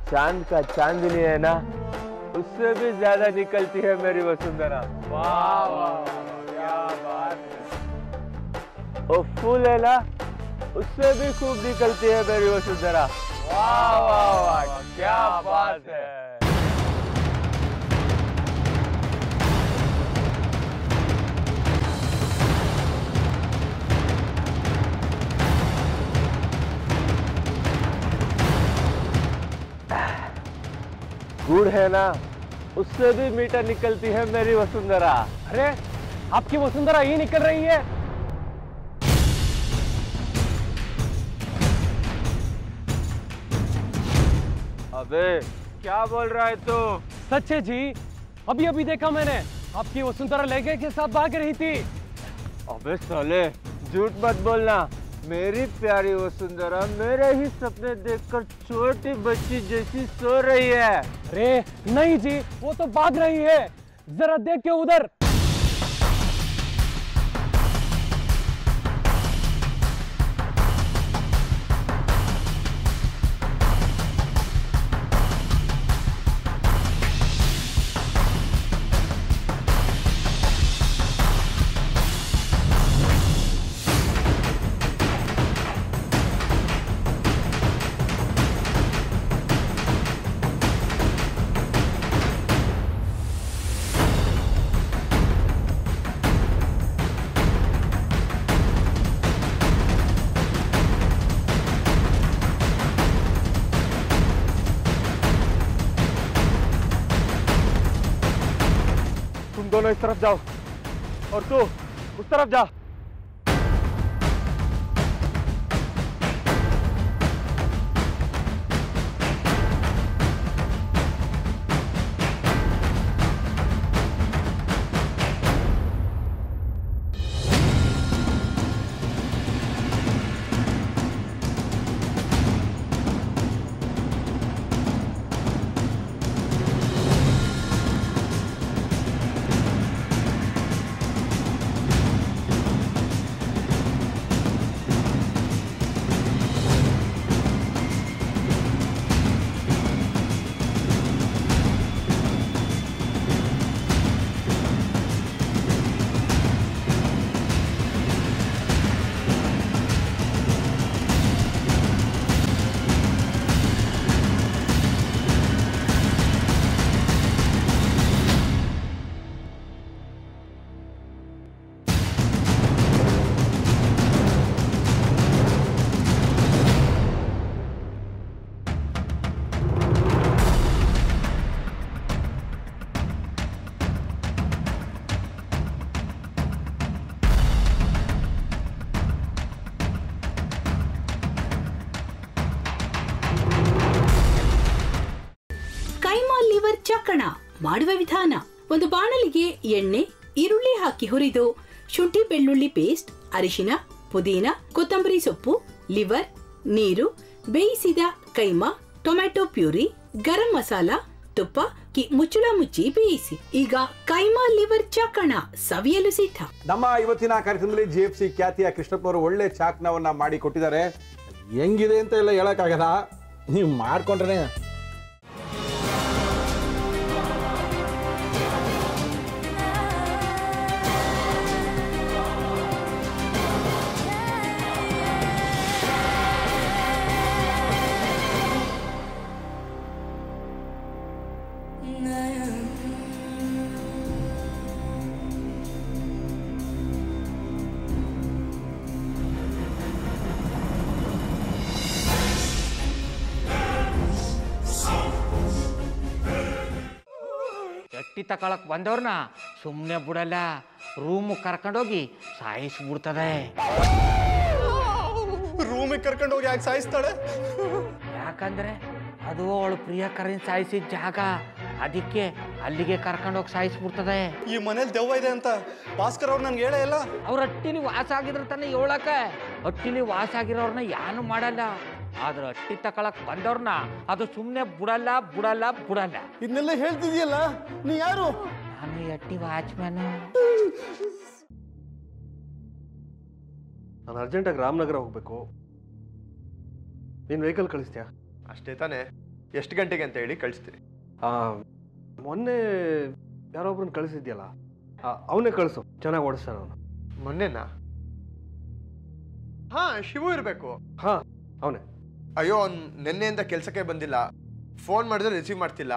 चांद का चांदनी है ना, उससे भी ज्यादा निकलती है मेरी वसुंधरा। वाह वाह क्या बात है। और फूल है ना, उससे भी खूब निकलती है मेरी वसुंधरा। वाह वाह वाह क्या बात है। गुड़ है ना, उससे भी मीठा निकलती है मेरी वसुंधरा। अरे आपकी वसुंधरा ही निकल रही है। अबे क्या बोल रहा है तू? सच है जी, अभी अभी देखा मैंने, आपकी वसुंधरा लहंगे के साथ भाग रही थी। अबे साले झूठ मत बोलना। मेरी प्यारी वसुंधरा मेरे ही सपने देखकर छोटी बच्ची जैसी सो रही है। अरे नहीं जी, वो तो भाग रही है, जरा देख के उधर। तुम दोनों इस तरफ जाओ और तू उस तरफ जा। ಚಕ್ಕಣ ಮಾಡುವ ವಿಧಾನ: ಒಂದು ಬಾಣಲಿಗೆ ಎಣ್ಣೆ, ಈರುಳ್ಳಿ ಹಾಕಿ ಹುರಿದು ಶುಂಠಿ ಬೆಳ್ಳುಳ್ಳಿ ಪೇಸ್ಟ್, ಅರಿಶಿನ, ಪುದೀನ, ಕೊತ್ತಂಬರಿ ಸೊಪ್ಪು, ಲಿವರ್, ನೀರು, ಬೇಯಿಸಿದ ಕೈಮಾ, ಟೊಮ್ಯಾಟೊ ಪ್ಯೂರಿ, ಗರಂ ಮಸಾಲ, ತುಪ್ಪ ಮುಚ್ಚಳ ಮುಚ್ಚಿ ಬೇಯಿಸಿ. ಈಗ ಕೈಮಾ ಲಿವರ್ ಚಾಕಣ ಸವಿಯಲು ಸಿದ್ಧ. ನಮ್ಮ ಇವತ್ತಿನ ಕಾರ್ಯಕ್ರಮದಲ್ಲಿ GFC ಖ್ಯಾತಿಯ ಕೃಷ್ಣಪ್ಪನವರು ಒಳ್ಳೆ ಚಾಕ್ನವನ್ನ ಮಾಡಿ ಕೊಟ್ಟಿದ್ದಾರೆ. ಹೆಂಗಿದೆ ಅಂತ ಎಲ್ಲ ಹೇಳಕ್ಕಾಗಲ್ಲ, ನೀವು ಮಾಡ್ಕೊಂಡ್ರೆ. ಎಟ್ಟಿ ತಕೊಳಕ್ ಬಂದವ್ರನ್ನ ಸುಮ್ಮನೆ ಬಿಡಲ್ಲ, ರೂಮ್ ಕರ್ಕೊಂಡೋಗಿ ಸಾಯಿಸ್ಬಿಡ್ತದೆ. ರೂಮಿಗೆ ಕರ್ಕೊಂಡೋಗಿ ಯಾಕೆ ಸಾಯಿಸ್ತಾಳೆ? ಯಾಕಂದ್ರೆ ಅದು ಅವಳು ಪ್ರಿಯಕರನ್ ಸಾಯಿಸಿದ ಜಾಗ, ಅದಕ್ಕೆ ಅಲ್ಲಿಗೆ ಕರ್ಕೊಂಡೋಗಿ ಸಾಯಿಸ್ಬಿಡ್ತದೆ. ಈ ಮನೇಲಿ ದೆವ್ವ ಇದೆ ಅಂತ ಭಾಸ್ಕರ್ ಅವ್ರು ನನ್ಗೆ ಹೇಳೇ ಇಲ್ಲ. ಅವ್ರ ಹಟ್ಟಿಲಿ ವಾಸ ಆಗಿದ್ರ ತಾನೆ ಹೇಳಕ. ಹಟ್ಟಿಲಿ ವಾಸ ಆಗಿರೋರ್ನ ಯಾನು ಮಾಡಲ್ಲ, ಆದ್ರೆ ಹಟ್ಟಿ ತಕೊಳಕ್ ಬಂದವ್ರನ್ನ ಅದು ಸುಮ್ಮನೆ ಬಿಡಲ್ಲ ಬಿಡಲ್ಲ ಬಿಡಲ್ಲ. ಇದನ್ನೆಲ್ಲ ಹೇಳ್ತಿದ್ಯಲ್ಲ, ನೀ ಯಾರು? ನಾನು ಹಟ್ಟಿ ವಾಚ್ಮ್ಯಾನ್. ನಾನು ಅರ್ಜೆಂಟಾಗಿ ರಾಮನಗರ ಹೋಗ್ಬೇಕು. ನೀನು ವೆಹಿಕಲ್ ಕಳಿಸ್ತೀಯಾ? ಅಷ್ಟೇ ತಾನೆ. ಎಷ್ಟು ಗಂಟೆಗೆ ಅಂತ ಹೇಳಿ ಕಳಿಸ್ತೀನಿ. ಮೊನ್ನೆ ಯಾರೊಬ್ರನ್ನ ಕಳಿಸಿದ್ಯಲ್ಲ ಅವನೇ ಕಳಿಸು, ಚೆನ್ನಾಗಿ ಓಡಿಸ್ತಾನ ಅವನು. ಮೊನ್ನೆನಾ? ಹಾಂ, ಶಿವು ಇರಬೇಕು. ಹಾಂ, ಅವನೇ. ಅಯ್ಯೋ, ಅವ್ನು ನಿನ್ನೆಯಿಂದ ಕೆಲಸಕ್ಕೆ ಬಂದಿಲ್ಲ. ಫೋನ್ ಮಾಡಿದ್ರೆ ರಿಸೀವ್ ಮಾಡ್ತಿಲ್ಲ.